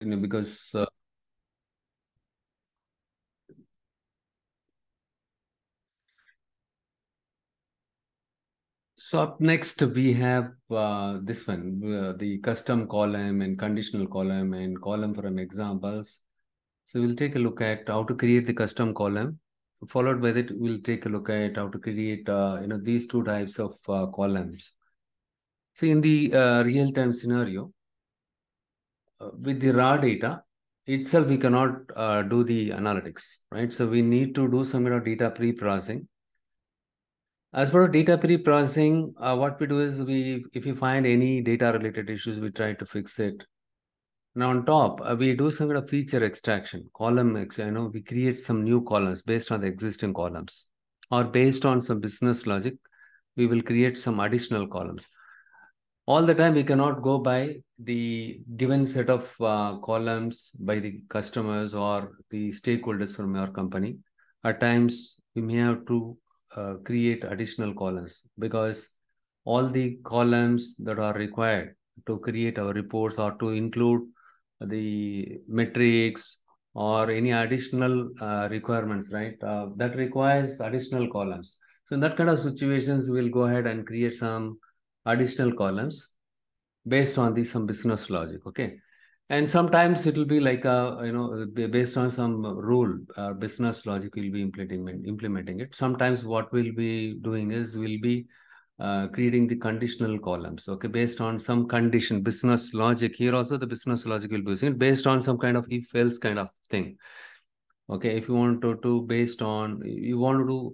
because so up next we have this one, the custom column and conditional column and column from examples. So we'll take a look at how to create the custom column. Followed by that, we'll take a look at how to create these two types of columns. So in the real-time scenario, with the raw data itself, we cannot do the analytics, right? So we need to do some kind of data pre-processing. As for data pre-processing, what we do is if we find any data related issues, we try to fix it. Now on top, we do some kind of feature extraction, we create some new columns based on the existing columns, or based on some business logic, we will create some additional columns. All the time we cannot go by the given set of columns by the customers or the stakeholders from your company. At times we may have to create additional columns, because all the columns that are required to create our reports or to include the metrics or any additional requirements, right? That requires additional columns. So in that kind of situations, we'll go ahead and create some additional columns based on the some business logic. Okay. And sometimes it will be like based on some rule, business logic will be implementing it. Sometimes what we'll be doing is we'll be creating the conditional columns, okay, based on some condition, business logic. Here also the business logic will be using it based on some kind of if else kind of thing. Okay, if you want to based on, you want to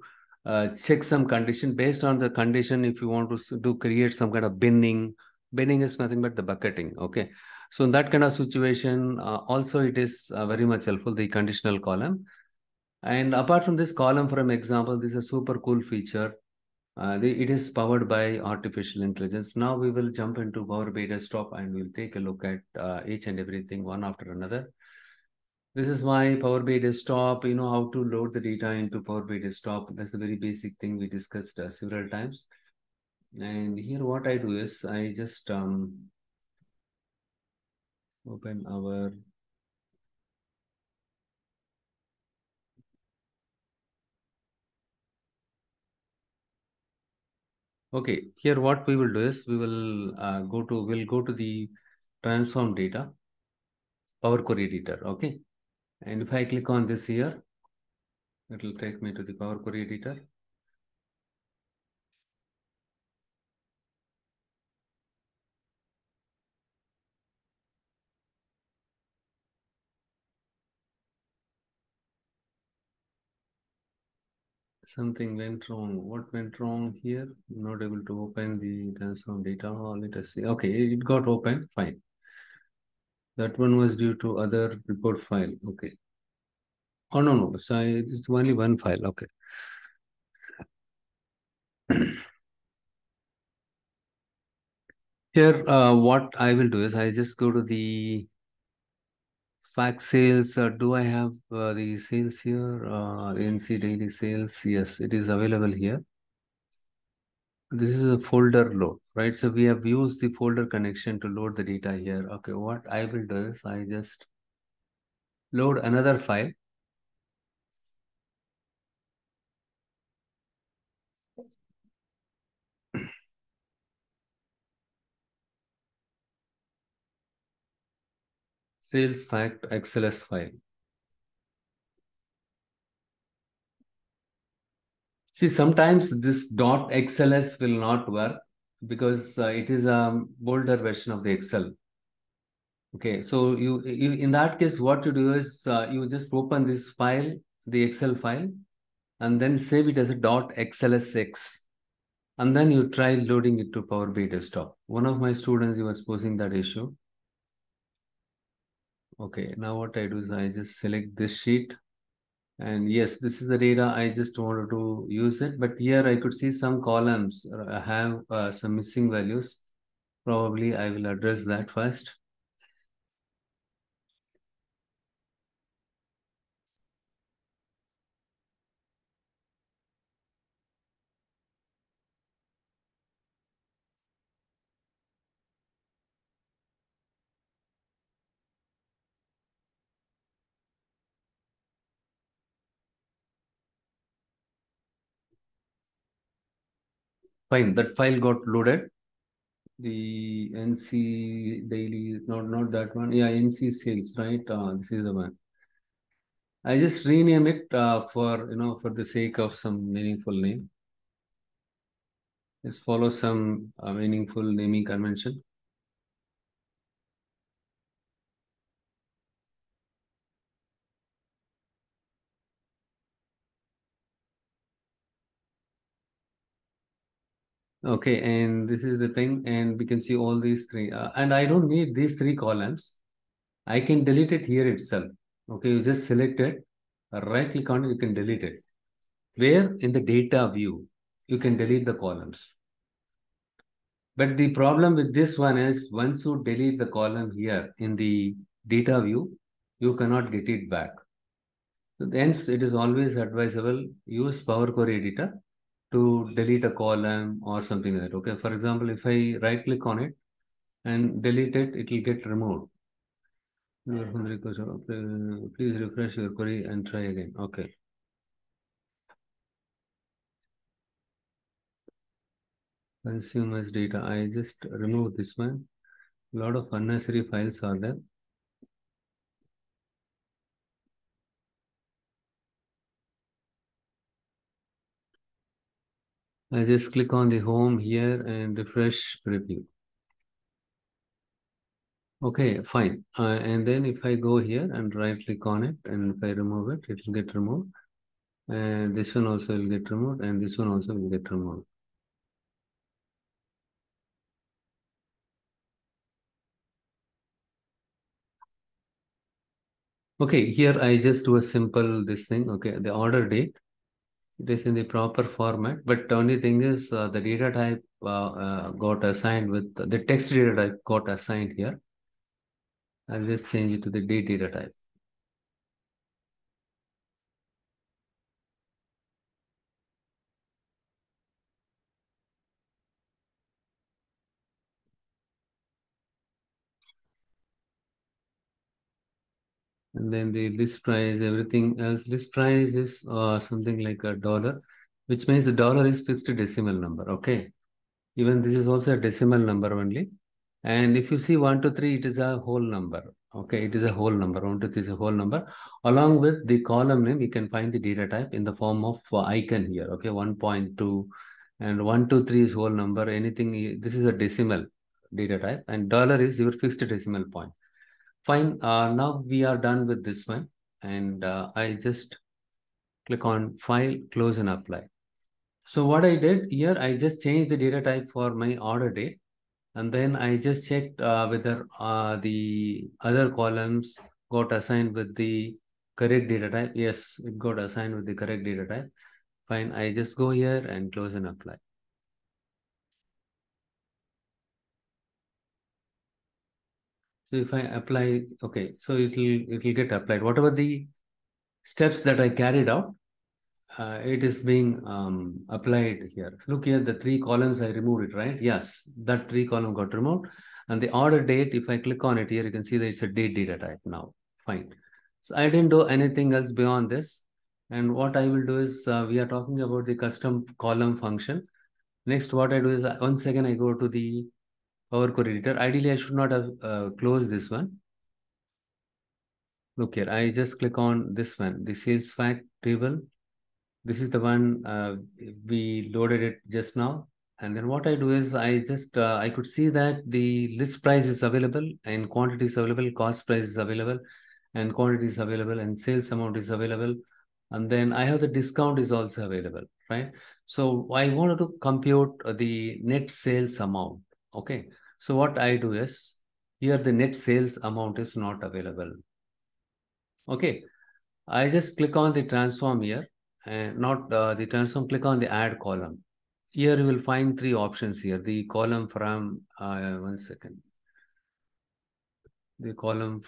check some condition, based on the condition, if you want to create some kind of binning is nothing but the bucketing. Okay, so in that kind of situation, also it is very much helpful, the conditional column. And apart from this column from example, this is a super cool feature. It is powered by artificial intelligence. Now we will jump into Power BI Desktop and we'll take a look at each and everything one after another. This is my Power BI Desktop. You know how to load the data into Power BI Desktop. That's the very basic thing we discussed several times. And here what I do is I just open our okay. Here what we will do is we'll go to the transform data Power Query editor. Okay, and if I click on this here, it will take me to the Power Query editor. Something went wrong. What went wrong here? Not able to open the transform data. Let us see. Okay, it got open. Fine. That one was due to other report file. Okay. Oh, no, no. So it's only one file. Okay. Here, what I will do is I just go to the fact sales. Do I have the sales here? NC daily sales. Yes, it is available here. This is a folder load, right? So we have used the folder connection to load the data here. Okay, what I will do is I just load another file. Sales fact XLS file. See, sometimes this .xls will not work because it is a bolder version of the Excel. Okay, so you in that case, what you do is you just open this file, the Excel file, and then save it as a .xlsx, and then you try loading it to Power BI Desktop. One of my students, he was posing that issue. Okay, now what I do is I just select this sheet. And yes, this is the data. I just wanted to use it. But here I could see some columns have some missing values. Probably I will address that first. Fine. That file got loaded. The NC daily, not that one. Yeah, NC sales, right? This is the one. I just rename it for for the sake of some meaningful name. Let's follow some meaningful naming convention. Okay, and this is the thing, and we can see all these three. And I don't need these three columns. I can delete it here itself. Okay, you just select it, right click on it, you can delete it. Where in the data view, you can delete the columns. But the problem with this one is once you delete the column here in the data view, you cannot get it back. So hence, it is always advisable use Power Query Editor to delete a column or something like that. Okay, for example, if I right click on it and delete it, it will get removed. Please refresh your query and try again. Okay. Consumers data. I just remove this one. A lot of unnecessary files are there. I just click on the home here and refresh preview. Okay, fine. And then if I go here and right click on it and if I remove it, it will get removed. And this one also will get removed and this one also will get removed. Okay, here I just do a simple this thing. Okay, the order date. It is in the proper format, but the only thing is the data type got assigned with the text data type got assigned here. I'll just change it to the date data type. And then the list price, everything else. List price is something like a dollar, which means the dollar is fixed decimal number. Okay. Even this is also a decimal number only. And if you see 1 to 3, it is a whole number. Okay, it is a whole number. 1 to 3 is a whole number. Along with the column name, you can find the data type in the form of icon here. Okay, 1.2 and 1 to 3 is whole number. Anything, this is a decimal data type, and dollar is your fixed decimal point. Fine. Now we are done with this one. And I just click on File, Close, and Apply. So what I did here, I just changed the data type for my order date. And then I just checked whether the other columns got assigned with the correct data type. Yes, it got assigned with the correct data type. Fine, I just go here and close and apply. So if I apply, okay, so it will get applied. Whatever the steps that I carried out, it is being applied here. Look here, the three columns I removed it, right? Yes, that three column got removed. And the order date, if I click on it here, you can see that it's a date data type now. Fine. So I didn't do anything else beyond this. And what I will do is we are talking about the custom column function. Next, what I do is once again, I go to the Power Query Editor. Ideally, I should not have closed this one. Look here, I just click on this one, the sales fact table. This is the one we loaded it just now. And then what I do is I just, I could see that the list price is available and quantity is available, cost price is available and quantity is available and sales amount is available. And then I have the discount is also available, right? So I wanted to compute the net sales amount. Okay. So what I do is here the net sales amount is not available. Okay. I just click on the transform here and not the transform, click on the add column. Here you will find three options here. The column from, one second. The column,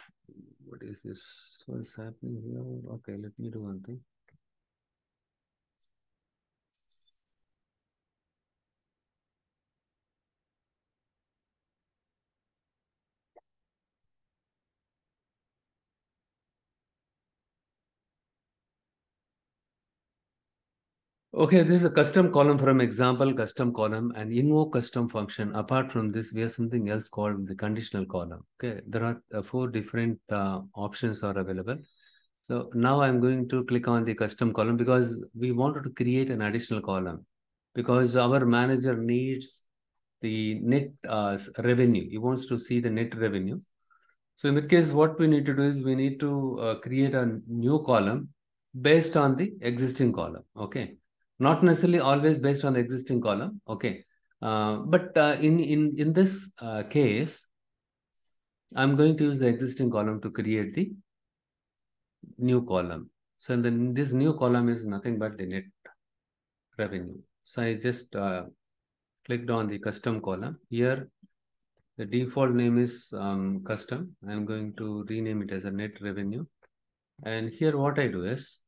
what is this? What's happening here? Okay, let me do one thing. Okay, this is a custom column from example custom column and invoke custom function. Apart from this, we have something else called the conditional column. Okay, there are four different options are available. So now I'm going to click on the custom column because we wanted to create an additional column because our manager needs the net revenue. He wants to see the net revenue. So in that case, what we need to do is we need to create a new column based on the existing column. Okay, not necessarily always based on the existing column. Okay, but in this case, I'm going to use the existing column to create the new column. So then this new column is nothing but the net revenue. So I just clicked on the custom column here. The default name is custom. I'm going to rename it as a net revenue. And here what I do is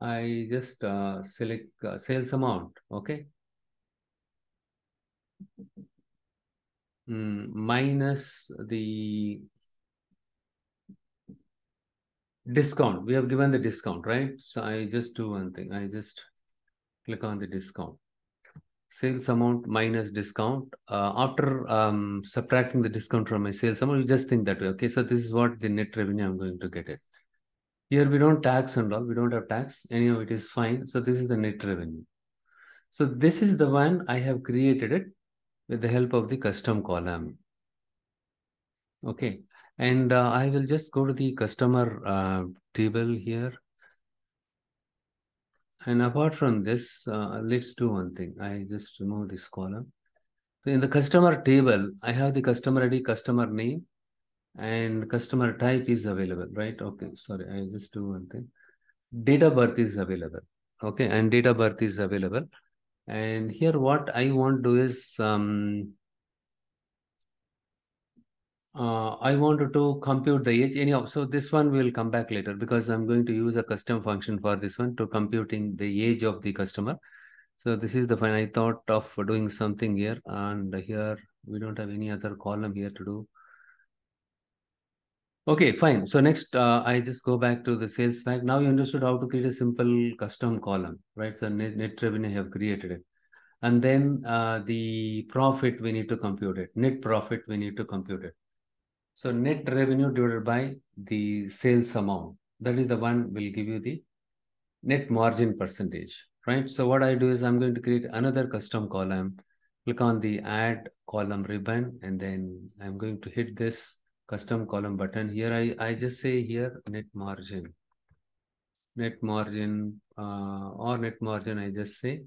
I just select sales amount, okay, minus the discount. We have given the discount, right? So I just do one thing. I just click on the discount. Sales amount minus discount. After subtracting the discount from my sales amount, you just think that way. Okay, so this is what the net revenue I'm going to get it. Here we don't tax and all. We don't have tax. Anyhow, it is fine. So this is the net revenue. So this is the one I have created it with the help of the custom column. Okay, and I will just go to the customer table here. And apart from this, let's do one thing. I just remove this column. So in the customer table, I have the customer ID, customer name, and customer type is available, right? Okay, sorry, I just do one thing. Date of birth is available. Okay, and date of birth is available. And here what I want to do is I wanted to compute the age anyhow. So this one will come back later because I'm going to use a custom function for this one to computing the age of the customer. So this is the fine. I thought of doing something here, and here we don't have any other column here to do. Okay, fine. So next, I just go back to the sales fact. Now you understood how to create a simple custom column, right? So net revenue, I have created it. And then the profit, we need to compute it. Net profit, we need to compute it. So net revenue divided by the sales amount. That is the one will give you the net margin percentage, right? So what I do is I'm going to create another custom column, click on the add column ribbon, and then I'm going to hit this custom column button. Here I just say here net margin or net margin, I just say.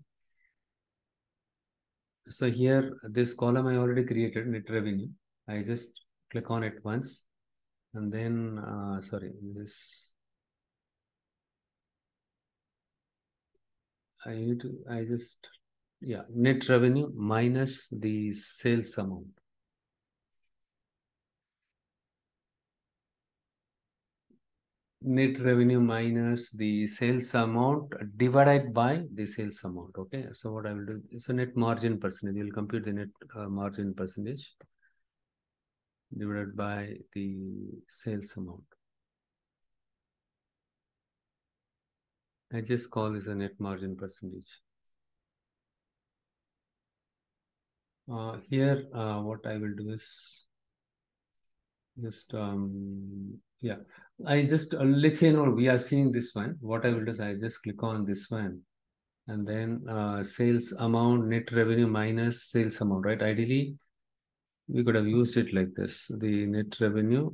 So here this column I already created, net revenue. I just click on it once and then, sorry, this I just, yeah, net revenue minus the sales amount. Net revenue minus the sales amount divided by the sales amount. Okay, so what I will do is a net margin percentage. We'll compute the net margin percentage divided by the sales amount. I just call this a net margin percentage. Here, what I will do is just yeah, I just let's say no, we are seeing this one. What I will do is I just click on this one and then sales amount net revenue minus sales amount, right? Ideally we could have used it like this, the net revenue,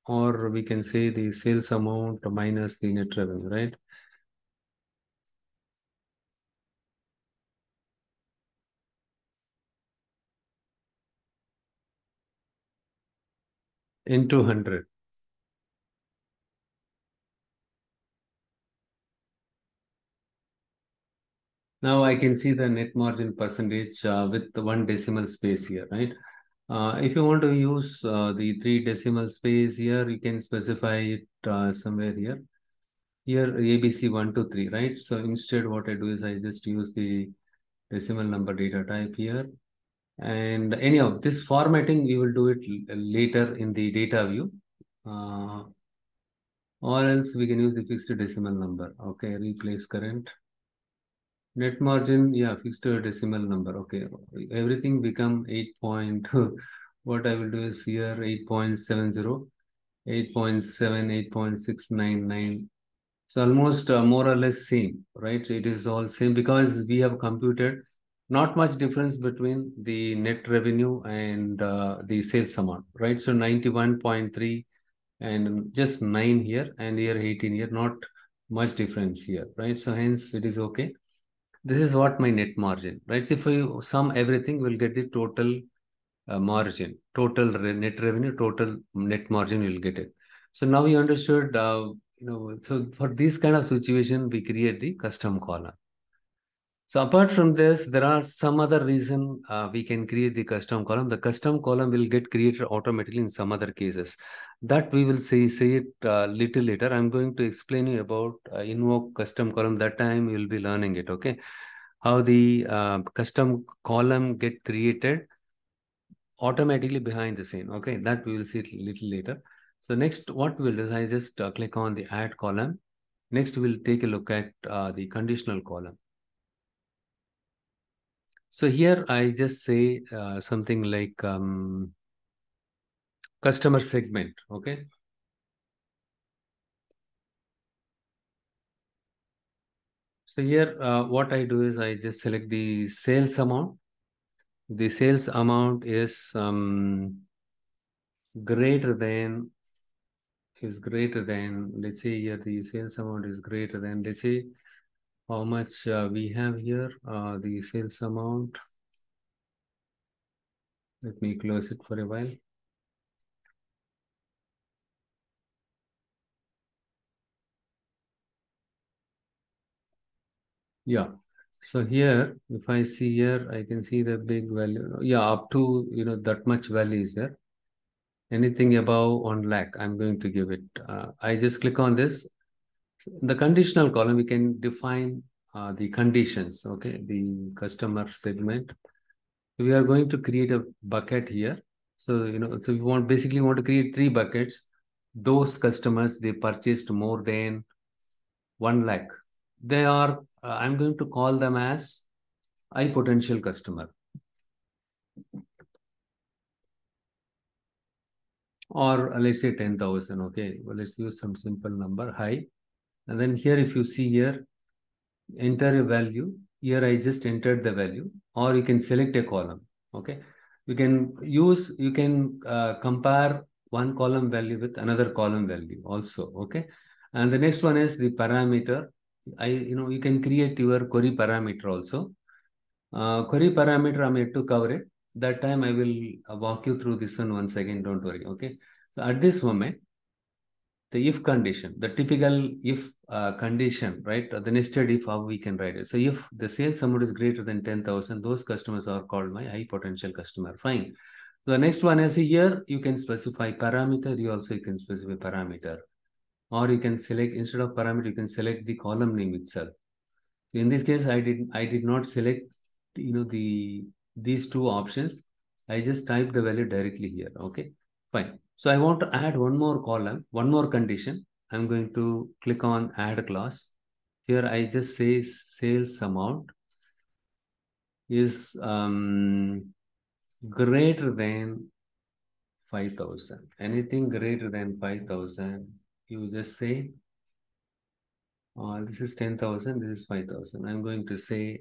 or we can say the sales amount minus the net revenue, right? Into 100. Now I can see the net margin percentage with the one decimal space here, right? If you want to use the three decimal space here, you can specify it somewhere here. Here ABC123, right? So instead what I do is I just use the decimal number data type here. And anyhow, this formatting, we will do it later in the data view. Uh, or else we can use the fixed decimal number. Okay, replace current. Net margin, yeah, fixed decimal number. Okay, everything become 8 point. What I will do is here 8.70, 8.7, 8.699. So almost more or less same, right? It is all same because we have computed not much difference between the net revenue and the sales amount, right? So 91.3 and just 9 here and here 18 here, not much difference here, right? So hence it is okay. This is what my net margin, right? So if we sum everything, we'll get the total margin, net revenue, total net margin, we'll get it. So now you understood, so for this kind of situation, we create the custom column. So apart from this, there are some other reason we can create the custom column. The custom column will get created automatically in some other cases. That we will say it little later. I'm going to explain you about invoke custom column. That time you'll be learning it. Okay, how the custom column get created automatically behind the scene. Okay, that we will see it little later. So next, what we'll do is I just click on the add column. Next, we'll take a look at the conditional column. So here I just say something like customer segment. Okay. So here what I do is I just select the sales amount. The sales amount is greater than let's say here the sales amount is greater than, let's say how much we have here, the sales amount. Let me close it for a while. Yeah. So here, if I see here, I can see the big value. Yeah, up to, that much value is there. Anything above 1 lakh, I'm going to give it. I just click on this. The conditional column, we can define the conditions, okay, the customer segment. We are going to create a bucket here. So, so we basically want to create 3 buckets. Those customers, they purchased more than 1 lakh. They are, I'm going to call them as high potential customer. Or let's say 10,000. Okay, well, let's use some simple number, high. And then here, if you see here, enter a value. Here I just entered the value, or you can select a column. Okay, you can compare one column value with another column value also. Okay, and the next one is the parameter. You can create your query parameter also. Query parameter I'm yet to cover it. That time I will walk you through this one once again. Don't worry. Okay, so at this moment, the if condition, the typical if condition, right? The nested if, how we can write it. So if the sales amount is greater than 10,000, those customers are called my high potential customer. Fine. So the next one is here, you can specify parameter. You can specify parameter. Or you can select, instead of parameter, you can select the column name itself. So in this case, I did not select, these two options. I just type the value directly here. Okay, fine. So I want to add one more column, one more condition. I'm going to click on add clause. Here I just say sales amount is greater than 5,000. Anything greater than 5,000, you just say, this is 10,000, this is 5,000. I'm going to say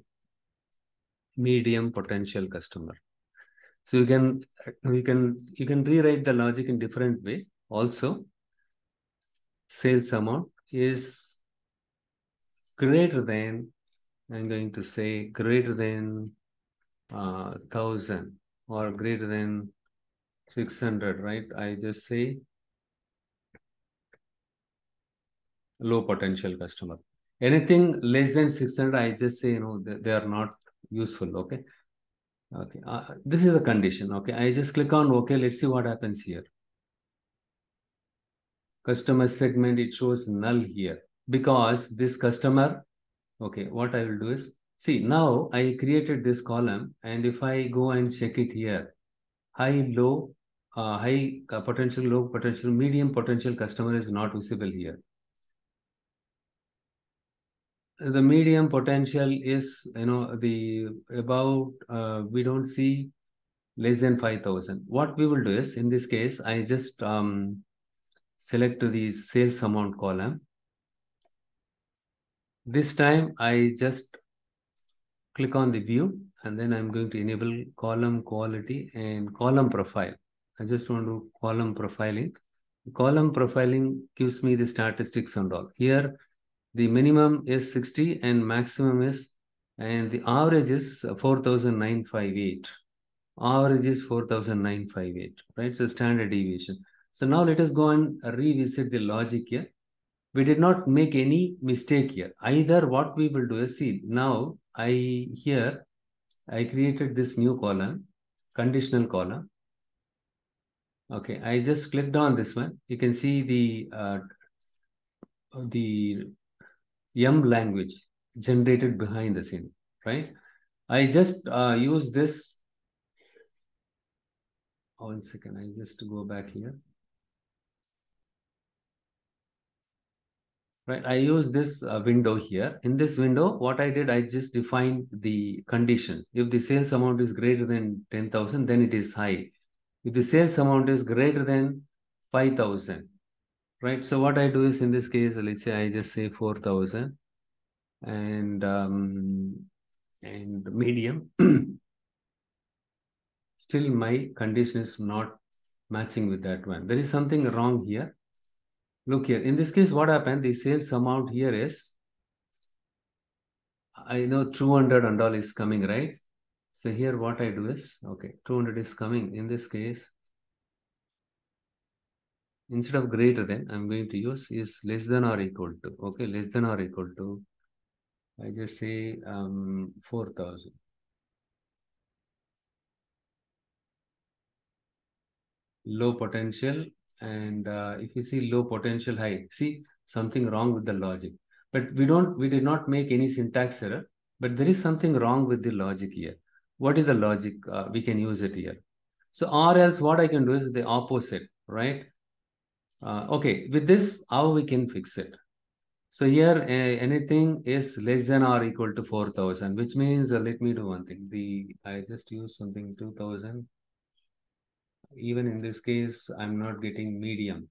medium potential customer. So you can rewrite the logic in different way. Also, sales amount is greater than, I'm going to say greater than 1,000 or greater than 600, right? I just say low potential customer. Anything less than 600, I just say, they are not useful. Okay. Okay. This is a condition. Okay. I just click on okay. Let's see what happens here. Customer segment, it shows null here because this customer, okay, what I will do is, see, now I created this column, and if I go and check it here, high, low, high potential, low potential, medium potential customer is not visible here. The medium potential is, the about, we don't see less than 5,000. What we will do is, in this case, I just select the sales amount column. This time I just click on the view, and then I'm going to enable column quality and column profile. I just want to column profiling. Column profiling gives me the statistics and all. Here, the minimum is 60 and maximum is, and the average is 4,958. Average is 4,958, right? So standard deviation. So now let us go and revisit the logic here. We did not make any mistake here. Either what we will do is, see, now I created this new column, conditional column. Okay, I just clicked on this one. You can see the M language generated behind the scene, right? I just use this. 1 second, I just go back here. Right, I use this window here. In this window, what I did, I just defined the condition. If the sales amount is greater than 10,000, then it is high. If the sales amount is greater than 5,000, right? So what I do is, in this case, let's say I just say 4,000 and medium. Still, my condition is not matching with that one. There is something wrong here. Look here. In this case, what happened? The sales amount here is, I know 200 and all is coming, right? So here what I do is, okay, 200 is coming. In this case, instead of greater than, I'm going to use is less than or equal to. Okay, less than or equal to, I just say 4,000. Low potential, and if you see low potential, high, see something wrong with the logic. But we did not make any syntax error, but there is something wrong with the logic here. What is the logic? We can use it here. So, or else what I can do is the opposite, right? Okay, with this, how we can fix it? So here, anything is less than or equal to 4,000, which means, let me do one thing. I just use something 2,000. Even in this case, I'm not getting medium.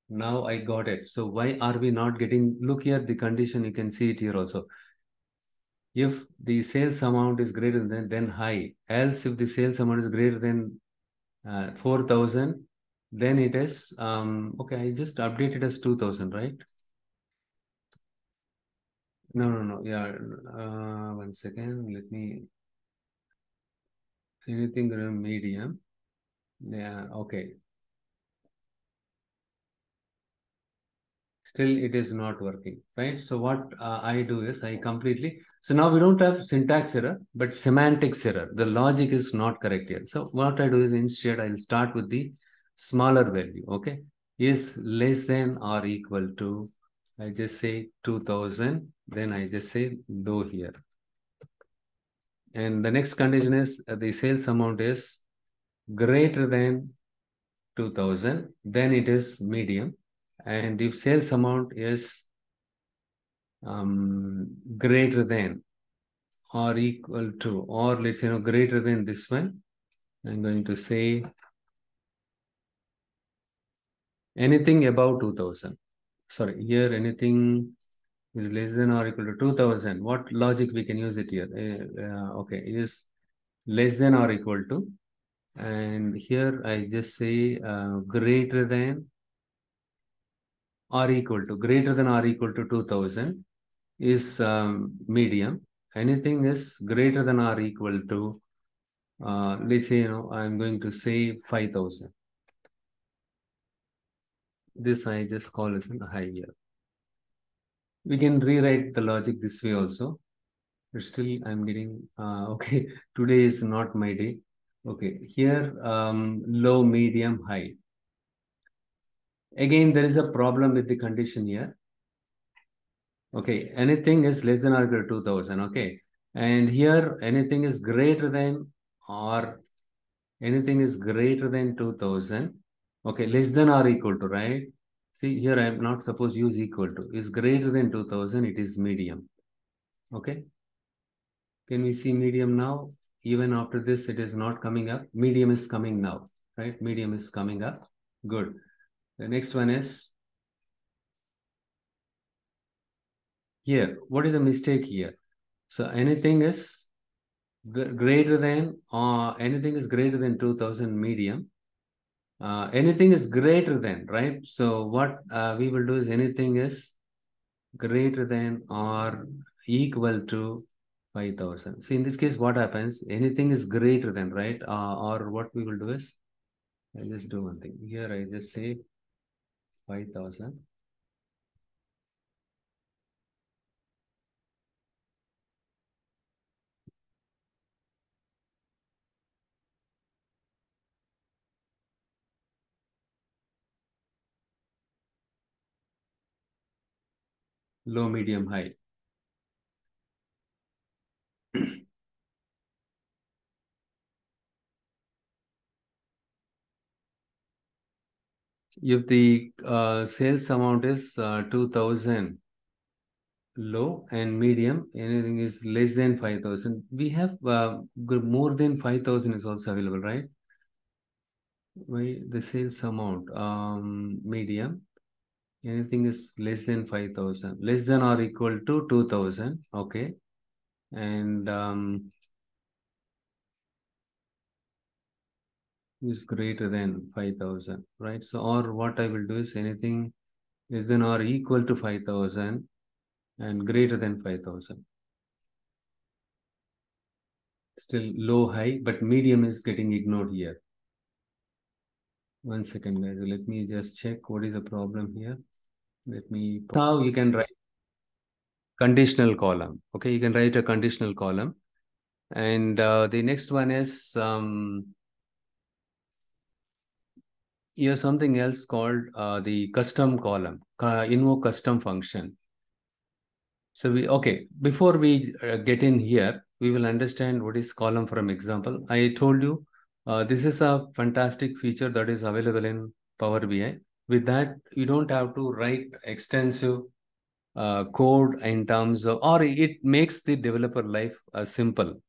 Now I got it. So why are we not getting, look here, the condition, you can see it here also. If the sales amount is greater than high, else if the sales amount is greater than 4,000, then it is, okay, I just updated as 2,000, right? No. Yeah, 1 second. Let me, anything medium. Yeah, okay. Still, it is not working, right? So what I do is I completely, so now we don't have syntax error, but semantics error. The logic is not correct here. So what I do is, instead, I'll start with the smaller value, okay? Is less than or equal to, I just say 2,000, then I just say low here. And the next condition is the sales amount is greater than 2,000, then it is medium. And if sales amount is greater than or equal to, or let's say, greater than this one, I'm going to say anything above 2,000. Sorry, here anything is less than or equal to 2,000. What logic we can use it here? Okay, is less than or equal to, and here I just say greater than or equal to, greater than or equal to 2,000 is medium. Anything is greater than or equal to, let's say, I'm going to say 5,000. This I just call as a high here. We can rewrite the logic this way also, but still I'm getting, okay, today is not my day. Okay, here, low, medium, high. Again, there is a problem with the condition here. Okay, anything is less than or equal to 2,000, okay? And here, anything is greater than or Anything is greater than 2000. Okay, less than or equal to, right? See, here I am not supposed to use equal to. Is greater than 2000, it is medium. Okay. Can we see medium now? Even after this, it is not coming up. Medium is coming now, right? Medium is coming up. Good. The next one is here. What is the mistake here? So anything is greater than, anything is greater than 2000 medium. Anything is greater than, right? So what we will do is anything is greater than or equal to 5000. So in this case, what happens? Anything is greater than, right? Or what we will do is, I'll just do one thing. Here I just say 5000. Low, medium, high. If the sales amount is 2000 low and medium, anything is less than 5000. We have more than 5000 is also available, right? Why the sales amount medium, anything is less than 5000, less than or equal to 2000. Okay. And is greater than 5000, right? So, or what I will do is anything less than or equal to 5000 and greater than 5000. Still low, high, but medium is getting ignored here. 1 second, guys. Let me just check what is the problem here. Let me. Now you can write conditional column. Okay, you can write a conditional column. And the next one is here's something else called the custom column, invoke custom function. So before we get in here, we will understand what is column from example. I told you this is a fantastic feature that is available in Power BI. With that, you don't have to write extensive code in terms of, or it makes the developer life simple.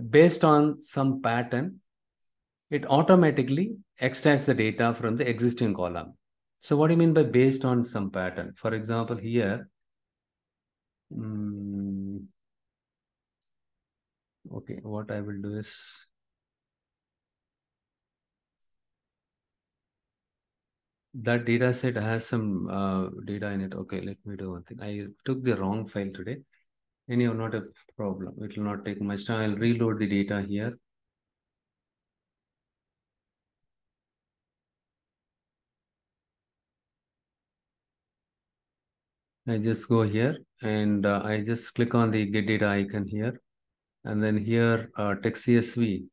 Based on some pattern, it automatically extracts the data from the existing column. So what do you mean by based on some pattern? For example, here, okay, what I will do is, that data set has some data in it. Okay, let me do one thing. I took the wrong file today. Anyhow, not a problem. It will not take much time. I'll reload the data here. I just go here and I just click on the get data icon here. And then here, text CSV.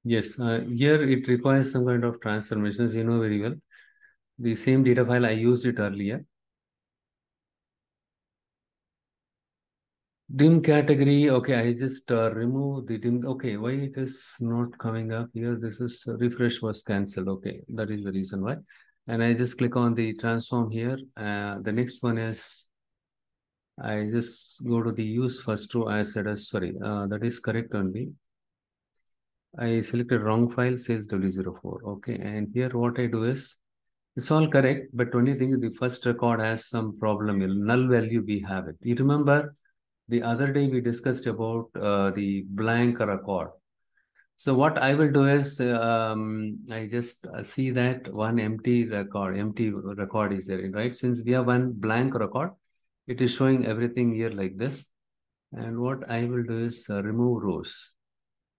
Yes, here it requires some kind of transformations, you know very well. The same data file, I used it earlier. Dim category, okay, I just remove the dim, okay, why it is not coming up here? This is refresh was cancelled, okay, that is the reason why. And I just click on the transform here. The next one is, I just go to the use first row as said as, sorry, that is correct only. I selected wrong file, sales W04, okay, and here what I do is, it's all correct, but only thing is the first record has some problem. Null value we have it. You remember The other day we discussed about the blank record. So what I will do is I just see that one empty record is there, right? Since we have one blank record, it is showing everything here like this. And what I will do is remove rows,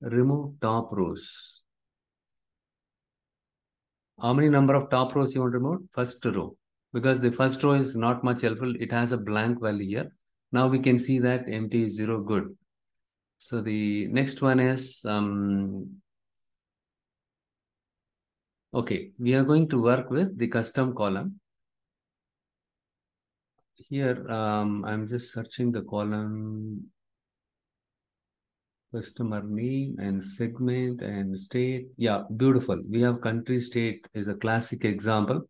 remove top rows. How many number of top rows you want to remove? First row. Because the first row is not much helpful. It has a blank value here. Now we can see that empty is 0, good. So the next one is, okay, we are going to work with the custom column. Here, I'm just searching the column customer name and segment and state. Yeah, beautiful. We have country state is a classic example.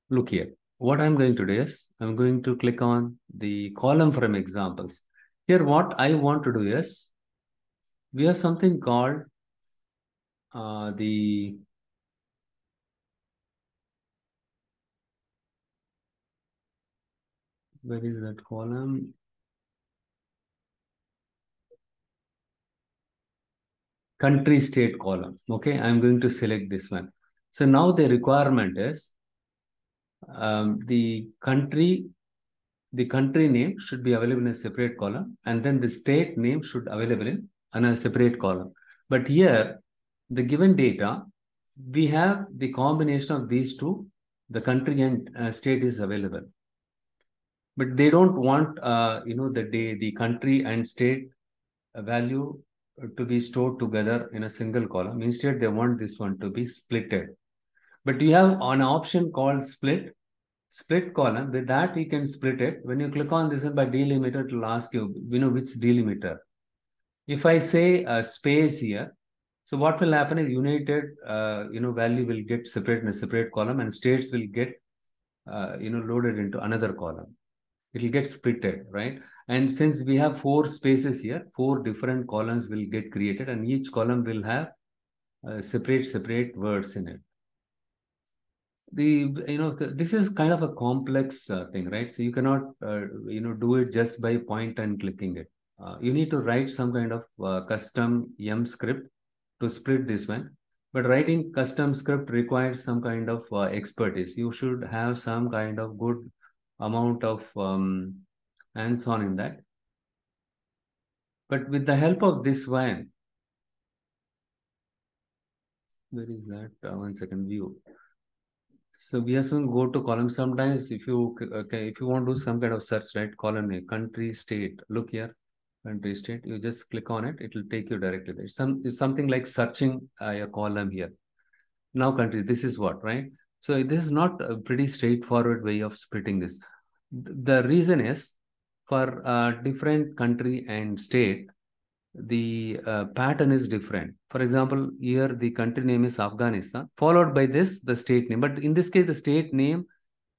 Look here. What I'm going to do is I'm going to click on the column from examples. Here, what I want to do is we have something called the where is that column? Country state column. Okay, I'm going to select this one. So now the requirement is the country name should be available in a separate column, and then the state name should available in a separate column. But here, the given data, we have the combination of these two, the country and state is available. But they don't want, the country and state value to be stored together in a single column. Instead, they want this one to be splitted. But you have an option called split column. With that, you can split it. When you click on this one by delimiter, it will ask you, which delimiter. If I say a space here, so what will happen is united, value will get separate in a separate column, and states will get, loaded into another column. It will get splitted, right? And since we have 4 spaces here, 4 different columns will get created, and each column will have separate words in it. This is kind of a complex thing, right? So you cannot do it just by point and clicking it. You need to write some kind of custom script to split this one. But writing custom script requires some kind of expertise. You should have some kind of good amount of hands-on in that. But with the help of this one, where is that? 1 second, view. So we are going to go to column. Sometimes if you want to do some kind of search, right? Column name, country, state. Look here, country, state. You just click on it. It will take you directly there. It's something like searching a column here. Now country. This is what, right? So this is not a pretty straightforward way of splitting this. The reason is for different country and state, the pattern is different. For example, here the country name is Afghanistan, followed by this, the state name. But in this case, the state name,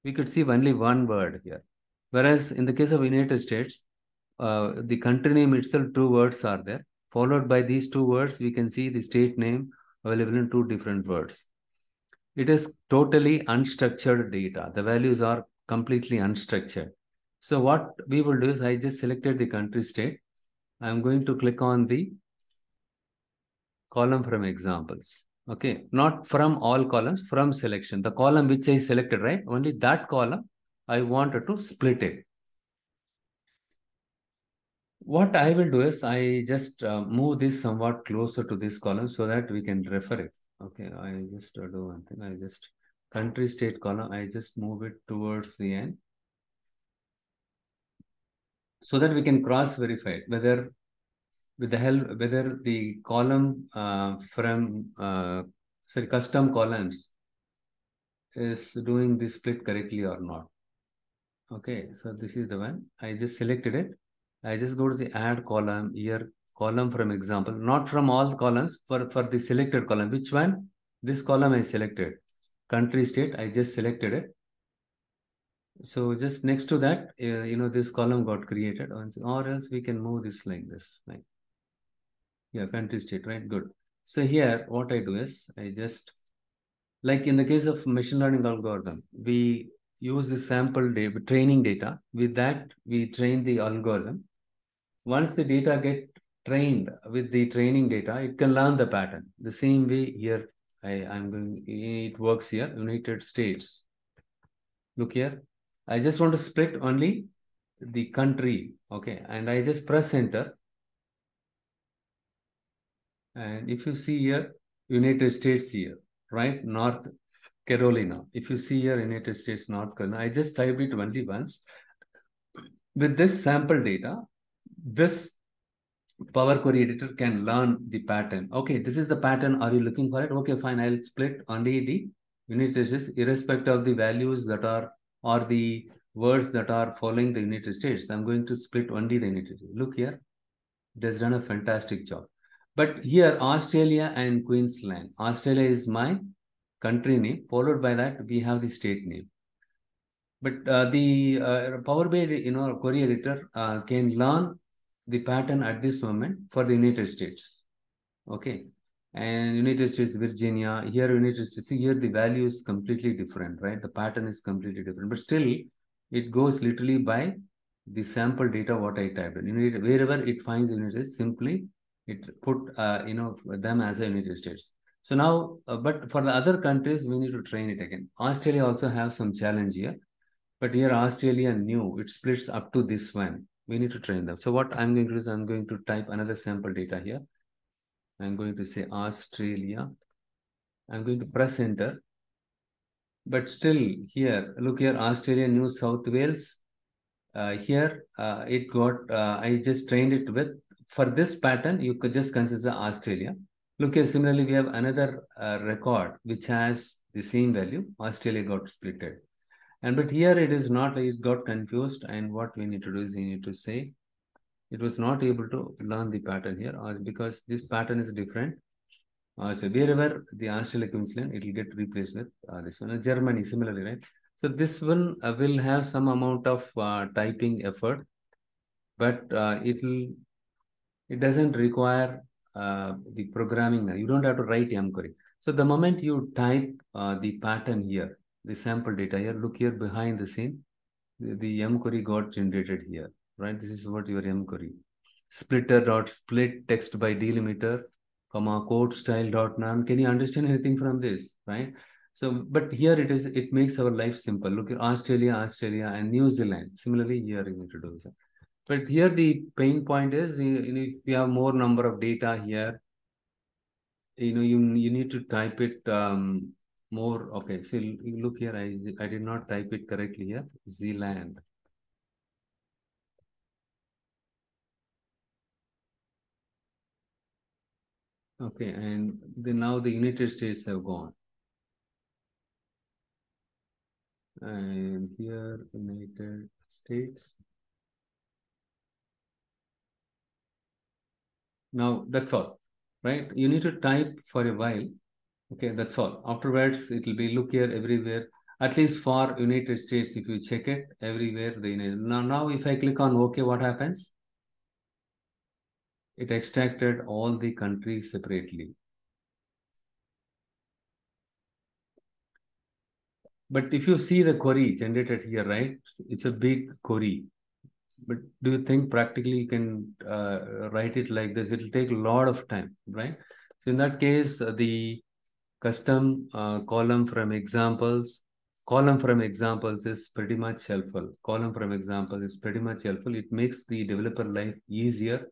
we could see only one word here. Whereas in the case of United States, the country name itself, 2 words are there. Followed by these 2 words, we can see the state name available in 2 different words. It is totally unstructured data. The values are completely unstructured. So what we will do is I just selected the country state. I'm going to click on the column from examples. Okay, not from all columns, from selection. The column which I selected, right? Only that column, I wanted to split it. What I will do is I just move this somewhat closer to this column so that we can refer it. Okay, I just do one thing. I just country state column, I just move it towards the end so that we can cross verify it, whether with the help, whether the column custom columns is doing the split correctly or not. Okay, so this is the one. I just selected it. I just go to the add column here, column from example, not from all columns, for the selected column. Which one? This column I selected. Country state, I just selected it. So just next to that, this column got created, or else we can move this like this. Like, yeah, country state, right? Good. So here, what I do is I just, like in the case of machine learning algorithm, we use the sample data, training data. With that, we train the algorithm. Once the data get trained with the training data, it can learn the pattern. The same way here, I'm going, it works here, United States. Look here, I just want to split only the country, okay, and I just press enter. And if you see here, United States here, right, North Carolina. If you see here, United States, North Carolina, I just typed it only once. With this sample data, this Power Query editor can learn the pattern. Okay, this is the pattern. Are you looking for it? Okay, fine. I'll split only the United States, irrespective of the values that are or the words that are following the United States. I'm going to split only the United States. Look here, it has done a fantastic job. But here, Australia and Queensland. Australia is my country name. Followed by that, we have the state name. But the Power BI, query editor can learn the pattern at this moment for the United States. Okay. And United States, Virginia, here United States, see here the value is completely different, right? The pattern is completely different. But still, it goes literally by the sample data what I typed in. Wherever it finds United States, simply it put them as a United States. So now, but for the other countries, we need to train it again. Australia also have some challenge here. But here Australia new, it splits up to this one. We need to train them. So what I'm going to do is I'm going to type another sample data here. I'm going to say Australia. I'm going to press enter. But still here, look here, Australia, New South Wales. Here it got, I just trained it with, for this pattern, you could just consider Australia. Look here, similarly, we have another record which has the same value. Australia got splitted. And but here it is not, like it got confused. And what we need to do is we need to say it was not able to learn the pattern here, or because this pattern is different. So wherever the Australia Queensland, it will get replaced with this one. Germany, similarly, right? So this one will have some amount of typing effort, but it doesn't require the programming now. You don't have to write mQuery. So the moment you type the pattern here, the sample data here, look here behind the scene, the mQuery got generated here, right? This is what your mQuery. Splitter.split text by delimiter, comma, code style dot none. Can you understand anything from this, right? So, but here it makes our life simple. Look at Australia, and New Zealand. Similarly, here you need to do so. But here the pain point is, if you have more number of data here, you need to type it more. Okay, so look here, I did not type it correctly here. Zealand. Okay, and now the United States have gone. And here, United States. Now, that's all, right? You need to type for a while. Okay, that's all. Afterwards, it will be look here everywhere. At least for United States, if you check it everywhere, now if I click on OK, what happens? It extracted all the countries separately. But if you see the query generated here, right? It's a big query. But do you think practically you can write it like this? It will take a lot of time, right? So in that case, the custom column from examples is pretty much helpful. Column from examples is pretty much helpful. It makes the developer life easier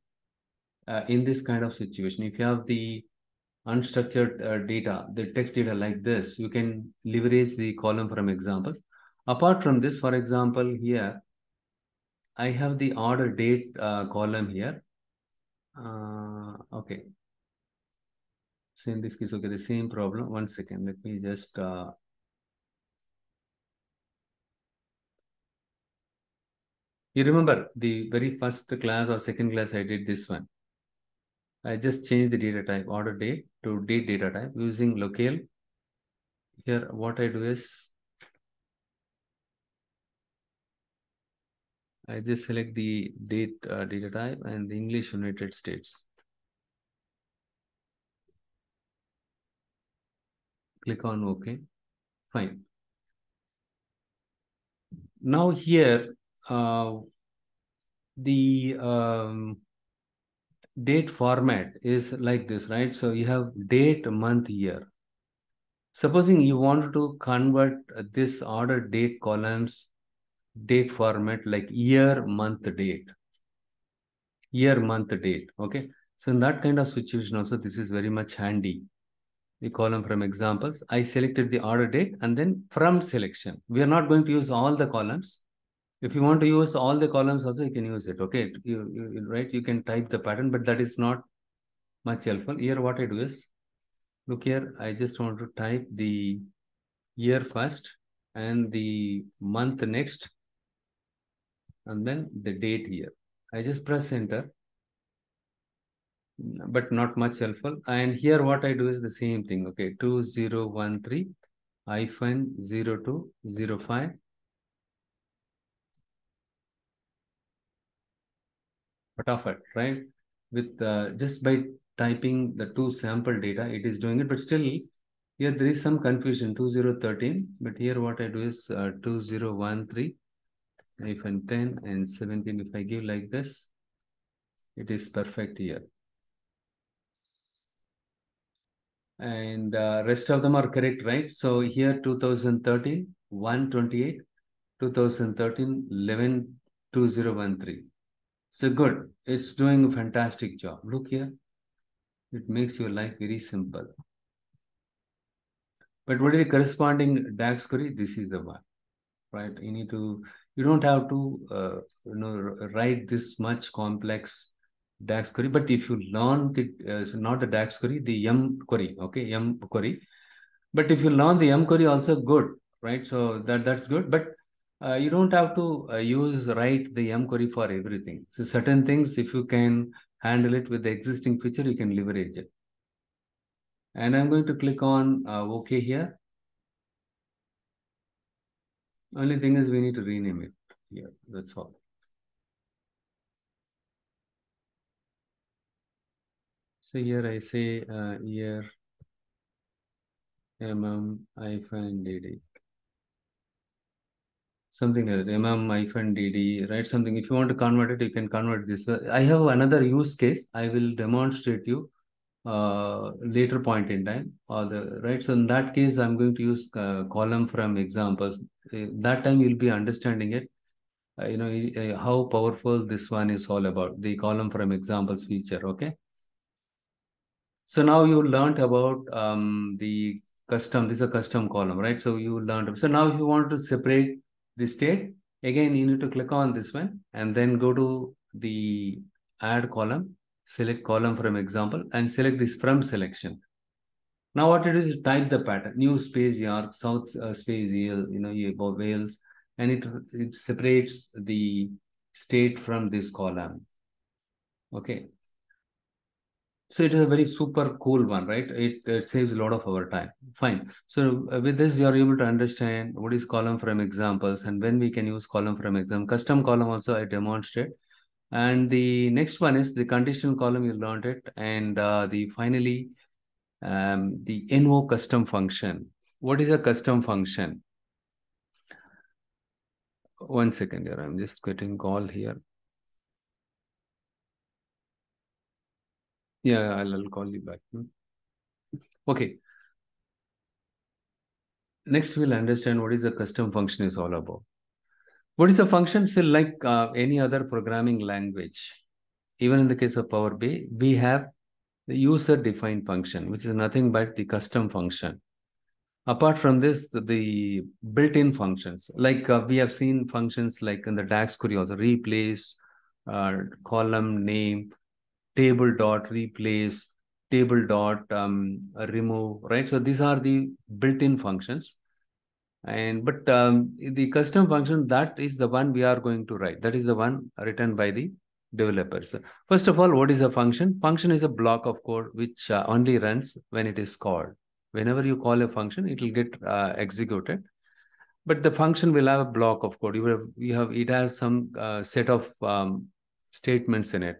in this kind of situation. If you have the unstructured data, the text data like this, you can leverage the column from examples. Apart from this, for example, here, I have the order date column here. Okay. So in this case, okay, the same problem. One second, let me just you remember the very first class or second class I did this one. I just changed the data type, order date to date data type using locale. Here, what I do is I just select the date data type and the English United States. Click on OK. Fine. Now here, the date format is like this, right? So you have date, month, year. Supposing you want to convert this order date columns date format like year, month, date, year, month, date. Okay. So in that kind of situation also, this is very much handy. The column from examples. I selected the order date and then from selection. We are not going to use all the columns. If you want to use all the columns also, you can use it. Okay. Right. You can type the pattern, but that is not much helpful. Here, what I do is, look here, I just want to type the year first and the month next, and then the date here. I just press enter, but not much helpful. And here what I do is the same thing. Okay, 2013 hyphen 0205. Fataфат, right? With just by typing the two sample data, it is doing it. But still, here there is some confusion. 2013, but here what I do is 2013 hyphen 10 and 17. If I give like this, it is perfect here. And rest of them are correct, right? So here 2013 128, 2013 11 2013. So good. It's doing a fantastic job. Look here. It makes your life very simple. But what is the corresponding DAX query? This is the one, right? You don't have to, write this much complex DAX query. But if you learn the, so not the DAX query, the M query, okay, M query. But if you learn the M query also good, right? So that's good. But you don't have to write the M query for everything. So certain things, if you can handle it with the existing feature, you can leverage it. And I'm going to click on OK here. Only thing is we need to rename it here. That's all. So here I say year dd. Something like that, dd, right? Something. If you want to convert it, you can convert this. I have another use case. I will demonstrate you later point in time. Right. So in that case, I'm going to use column from examples. That time you'll be understanding it. How powerful this one is all about, the column from examples feature. Okay. So now you learned about the custom. This is a custom column, right? So you learned. So now if you want to separate the state, again, you need to click on this one and then go to the add column, select column from example and select this from selection. Now what it is type the pattern, new space York, south space Yale, Wales, and it separates the state from this column. Okay. So it is a very super cool one, right? It saves a lot of our time. Fine. So with this, you're able to understand what is column from examples and when we can use column from example. Custom column also I demonstrate. And the next one is the conditional column, you learned it. And finally, the NO custom function. What is a custom function? One second here. I'm just getting call here. Yeah, I'll call you back. Okay. Next, we'll understand what is a custom function is all about. What is a function? So like any other programming language, even in the case of Power BI, we have the user-defined function, which is nothing but the custom function. Apart from this, the built-in functions, like we have seen functions like in the DAX query also, replace, column name, table dot replace, table dot remove, right? So these are the built-in functions. But the custom function, that is the one we are going to write. That is the one written by the developers. First of all, what is a function? Function is a block of code which only runs when it is called. Whenever you call a function, it will get executed. But the function will have a block of code. It has some set of statements in it.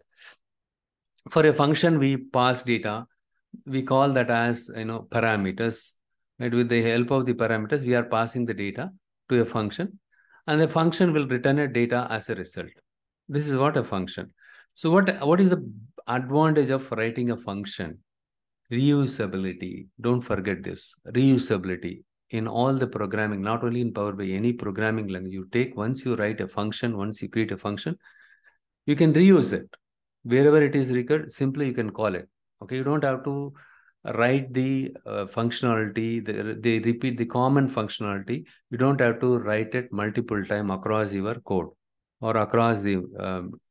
For a function, we pass data. We call that as parameters. Right? With the help of the parameters, we are passing the data to a function. and the function will return a data as a result. This is what a function. So what is the advantage of writing a function? Reusability. Don't forget this. Reusability in all the programming, not only in Power BI, any programming language you take, once you write a function, once you create a function, you can reuse it. Wherever it is required, simply you can call it. Okay, you don't have to write the functionality, they repeat the common functionality. You don't have to write it multiple time across your code or across the,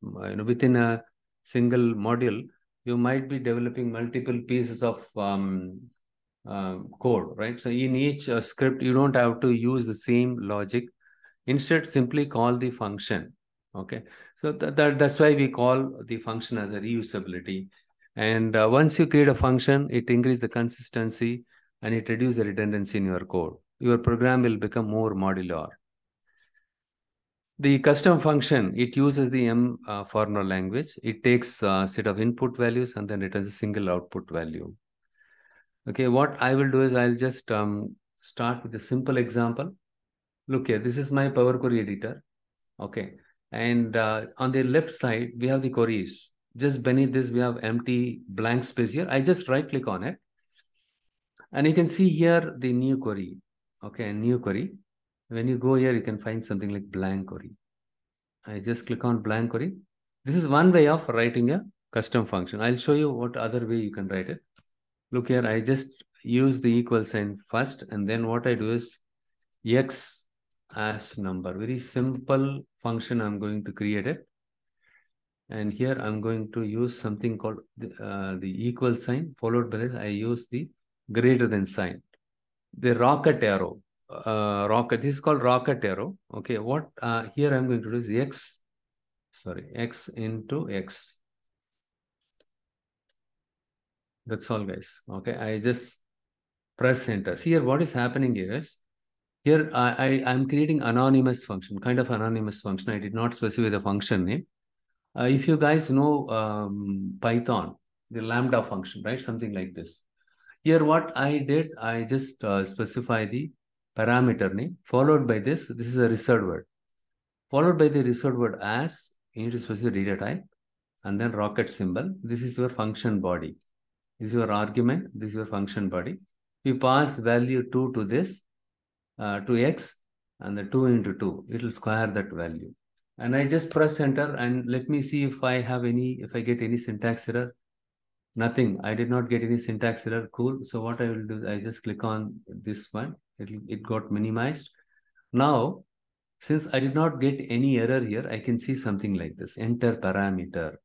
within a single module, you might be developing multiple pieces of code, right? So in each script, you don't have to use the same logic. Instead, simply call the function. Okay, so that's why we call the function as a reusability. And once you create a function, it increases the consistency and it reduces the redundancy in your code. Your program will become more modular. The custom function, it uses the M formula language. It takes a set of input values and then returns a single output value. Okay, what I will do is I'll just start with a simple example. Look here, this is my Power Query editor. Okay, and on the left side, we have the queries. Just beneath this, we have empty blank space here. I just right click on it. And you can see here the new query. Okay, new query. When you go here, you can find something like blank query. I just click on blank query. This is one way of writing a custom function. I'll show you what other way you can write it. Look here, I just use the equal sign first, and then what I do is x as number. Very simple function I'm going to create it. And here I'm going to use something called the equal sign, followed by this I use the greater than sign. The rocket arrow, this is called rocket arrow. Okay, what here I'm going to do is x into x. That's all, guys. Okay, I just press enter. See here, what is happening here is, here I'm creating anonymous function, kind of anonymous function. I did not specify the function name. If you guys know Python, the lambda function, right? Something like this. Here, what I did, I just specify the parameter name, followed by this is a reserved word. Followed by the reserved word as, you need to specify data type, and then rocket symbol. This is your function body. This is your argument. This is your function body. You pass value 2 to this, to x, and the 2 into 2. It will square that value. And I just press enter and let me see if I get any syntax error. Nothing. I did not get any syntax error. Cool. So what I will do, I just click on this one. It got minimized. Now, since I did not get any error here, I can see something like this. Enter parameter.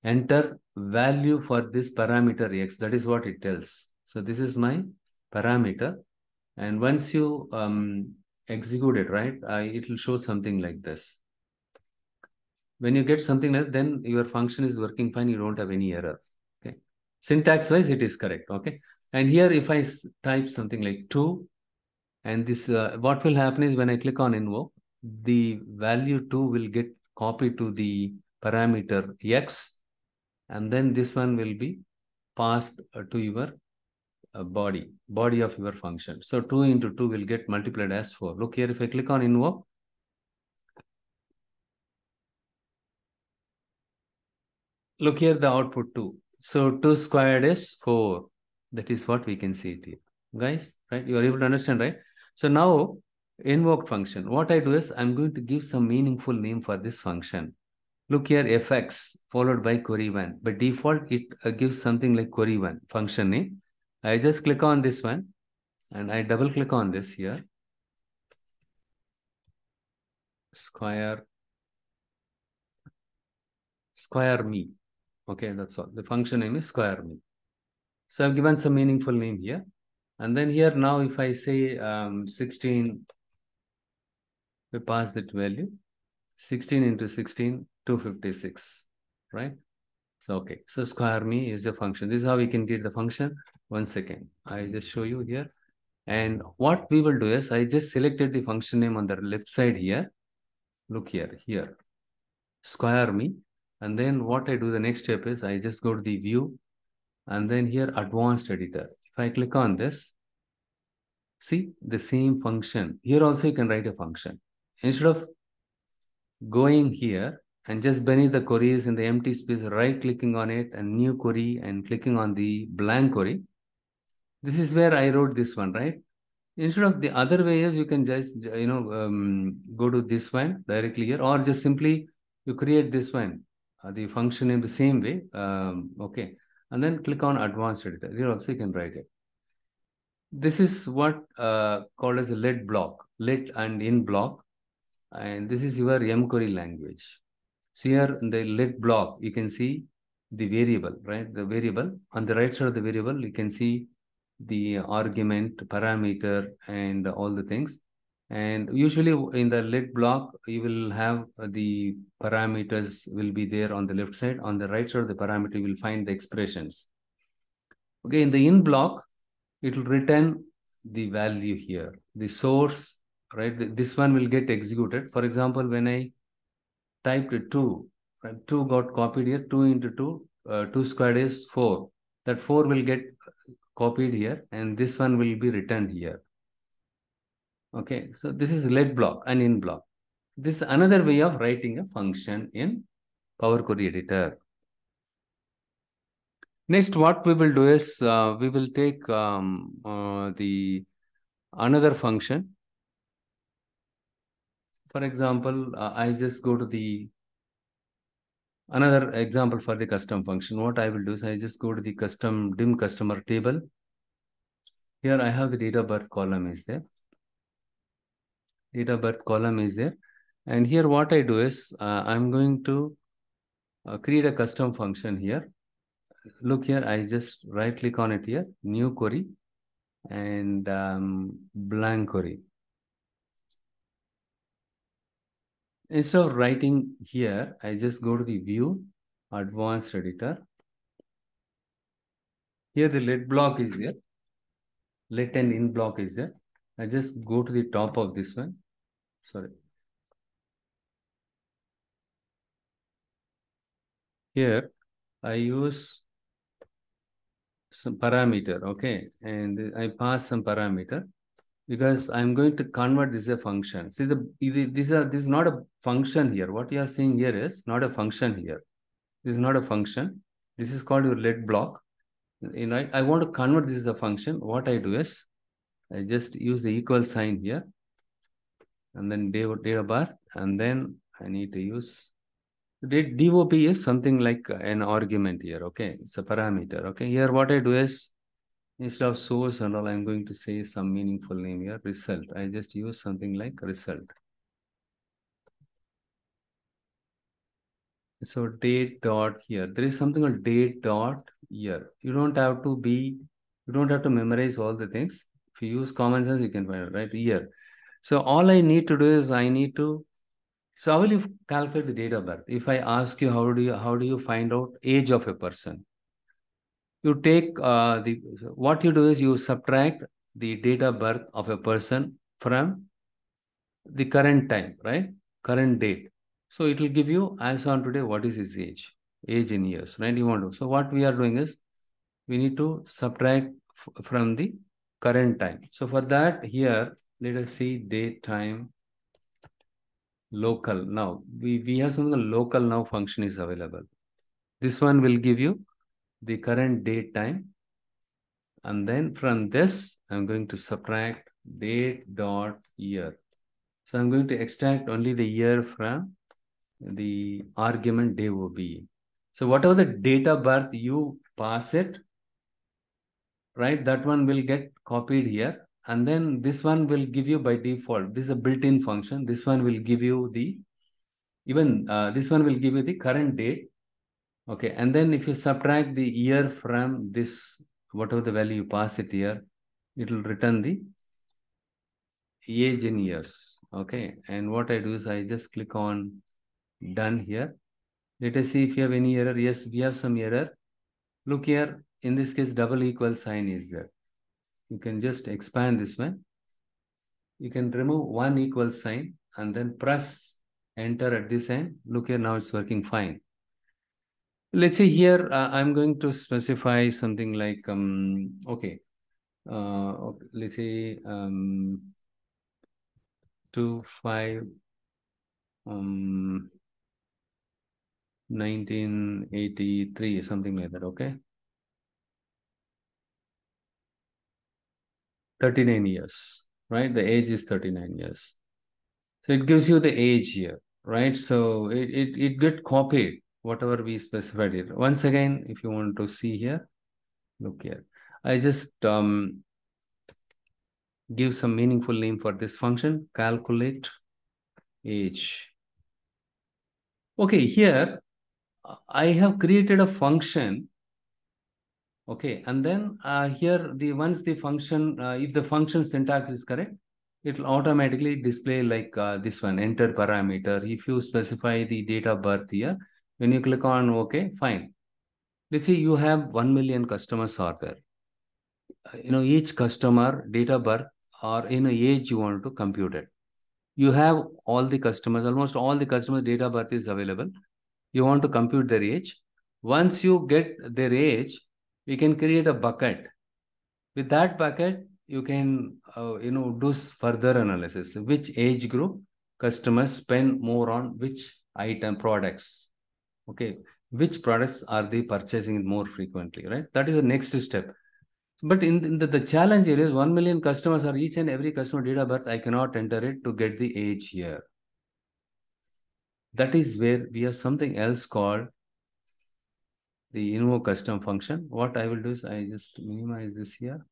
Enter value for this parameter x. That is what it tells. So this is my parameter. And once you execute it, right, it will show something like this. When you get something like that, then your function is working fine. You don't have any error. Okay. Syntax wise, it is correct. Okay. And here, if I type something like 2, and this, what will happen is when I click on invoke, the value 2 will get copied to the parameter x, and then this one will be passed to your body of your function. So 2 into 2 will get multiplied as 4. Look here, if I click on invoke, look here, the output 2. So 2 squared is 4. That is what we can see it here. Guys, right? You are able to understand, right? So now, invoke function. What I do is I'm going to give some meaningful name for this function. Look here, fx followed by query1. By default, it gives something like query1 function name. I just click on this one and I double click on this here. Square me. Okay, that's all. The function name is square me. So I've given some meaningful name here. And then here now, if I say 16, we pass that value. 16 into 16, 256, right? So, okay. So square me is the function. This is how we can get the function. 1 second. I just show you here. And what we will do is, I just selected the function name on the left side here. Look here, square me. And then what I do, the next step is I just go to the view and then here advanced editor. If I click on this, see the same function. Here also you can write a function. instead of going here and just beneath the queries in the empty space, right clicking on it and new query and clicking on the blank query, this is where I wrote this one, right? Instead of the other way is you can just, go to this one directly here, or just simply you create this one, the function in the same way. Okay. And then click on advanced editor. Here also you can write it. This is what called as a let block, let and in block. And this is your mQuery language. So here in the let block, you can see the variable, right? The variable on the right side of the variable, you can see the argument, parameter, and all the things. And usually in the let block, you will have the parameters will be there on the left side. On the right side of the parameter, you will find the expressions. Okay, in the in block, it will return the value here, the source, right? This one will get executed. For example, when I typed 2, right? 2 got copied here, 2 into 2, 2 squared is 4. That 4 will get copied here, and this one will be returned here. Okay, so this is let block and in block. This is another way of writing a function in Power Query Editor. Next, what we will do is we will take the another function. For example, I just go to the another example for the custom function. What I will do is I just go to the custom dim customer table. Here I have the date of birth column is there. Date of birth column is there. And here what I do is I'm going to create a custom function here. Look here, I just right click on it here, new query and blank query. Instead of writing here, I just go to the view, advanced editor. Here the let block is there. Let and in block is there. I just go to the top of this one. Sorry. Here I use some parameter, okay, and I pass some parameter because I'm going to convert this as a function. See, this is not a function here. What you are seeing here is not a function here. This is not a function. This is called your let block. You know, I want to convert this as a function. What I do is I just use the equal sign here and then date of birth, and then I need to use DOP is something like an argument here. Okay, it's a parameter. Okay, here what I do is instead of source and all, I'm going to say some meaningful name here, result. I just use something like result. So date dot here. There is something called date dot year. You don't have to memorize all the things. If you use common sense, you can find it, right? Year. So all I need to do is so how will you calculate the date of birth? If I ask you, how do you find out age of a person? You take what you do is you subtract the date of birth of a person from the current time, right? Current date. So it will give you as on today what is his age in years, right? You want to. So what we are doing is we need to subtract from the current time. So for that here, let us see date time local. Now we have something local now function is available. This one will give you the current date time. And then from this, I'm going to subtract date dot year. So I'm going to extract only the year from the argument DOB. So whatever the date of birth you pass it, right, that one will get copied here. And then this one will give you by default. This is a built-in function. This one will give you this one will give you the current date. Okay, and then if you subtract the year from this, whatever the value you pass it here, it will return the age in years. Okay, and what I do is I just click on done here. Let us see if you have any error. Yes, we have some error. Look here, in this case, double equal sign is there. You can just expand this one. You can remove one equal sign and then press enter at this end. Look here, now it's working fine. Let's say here, I'm going to specify something like, okay, let's say 2, 5, um, 1983, something like that, okay? 39 years, right? The age is 39 years. So it gives you the age here, right? So it get copied, whatever we specified here. Once again, if you want to see here, look here. I just give some meaningful name for this function, calculate age. Okay, here I have created a function. Okay, and then here the once the function, if the function syntax is correct, it will automatically display like this one, enter parameter. If you specify the date of birth here, when you click on OK, fine. Let's say you have 1 million customers are there. Each customer date of birth or age you want to compute it. You have all the customers, almost all the customers date of birth is available. You want to compute their age. Once you get their age, we can create a bucket. With that bucket, you can do further analysis. Which age group customers spend more on which item products? Okay, which products are they purchasing more frequently? Right, that is the next step. But in the challenge here is 1 million customers are each and every customer date of birth. I cannot enter it to get the age here. That is where we have something else called the invoke custom function. What I will do is I just minimize this here.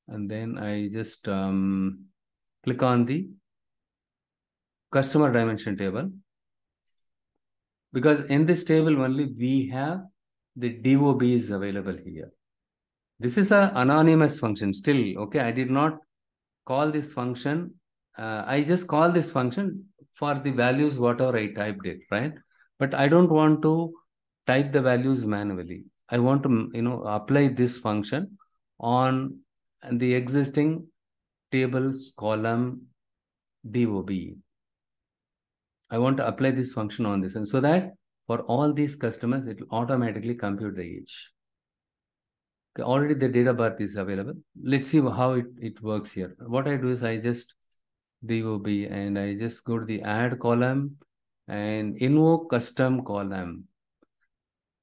And then I just click on the customer dimension table. Because in this table only we have the DOB is available here. This is an anonymous function still. Okay, I did not call this function. I just call this function for the values whatever I typed it, right? But I don't want to type the values manually. I want to apply this function on the existing tables column DOB. I want to apply this function on this, and so that for all these customers, it will automatically compute the age. Okay, already the date of birth is available. Let's see how it works here. What I do is I just DOB and I just go to the add column and invoke custom column.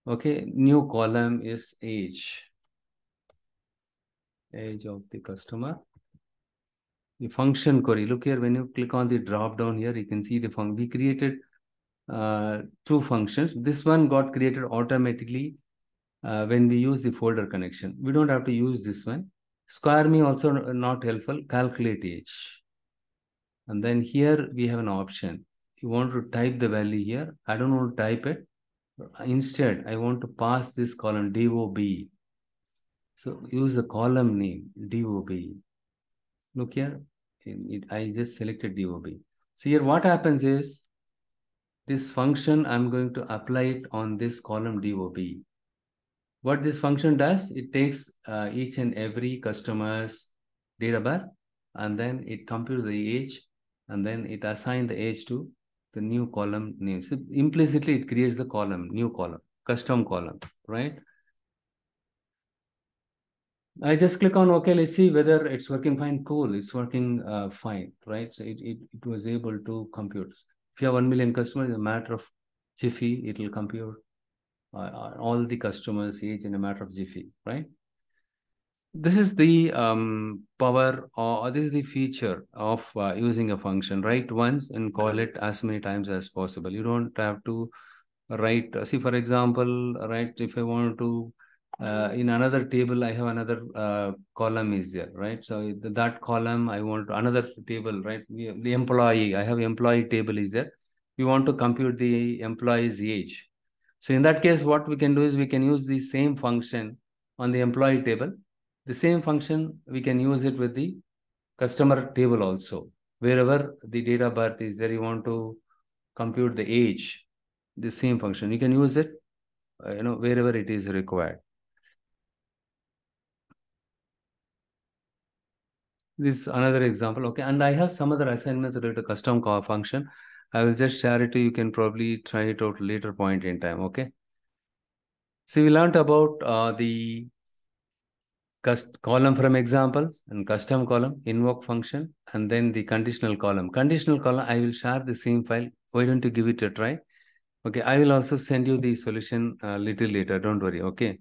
Okay, new column is age of the customer. The function query. Look here, when you click on the drop down here, you can see the function. We created two functions. This one got created automatically when we use the folder connection. We don't have to use this one. Square me also not helpful. Calculate age. And then here we have an option. You want to type the value here. I don't want to type it. Instead, I want to pass this column DOB. So use the column name DOB. Look here. I just selected DOB. So here what happens is this function, I'm going to apply it on this column DOB. What this function does, it takes each and every customer's date of birth, and then it computes the age, and then it assigns the age to the new column name. So implicitly, it creates the column, new column, custom column, right? I just click on OK. Let's see whether it's working fine. Cool. It's working fine, right? So it was able to compute. If you have 1 million customers, in a matter of jiffy, it will compute all the customers' age in a matter of jiffy, right? This is the power, or this is the feature of using a function. Write once and call it as many times as possible. You don't have to write. See, for example, right? If I want to, in another table, I have another column is there, right? So that column, I want another table, right? The employee, I have employee table is there. We want to compute the employee's age. So in that case, what we can do is we can use the same function on the employee table. The same function, we can use it with the customer table also. Wherever the date of birth is there, you want to compute the age, the same function. You can use it, wherever it is required. This is another example, okay? And I have some other assignments related to custom call function. I will just share it to you. You can probably try it out later point in time, okay? So we learned about the column from examples and custom column, invoke function, and then the conditional column. Conditional column, I will share the same file. Why don't you give it a try? Okay, I will also send you the solution a little later. Don't worry. Okay.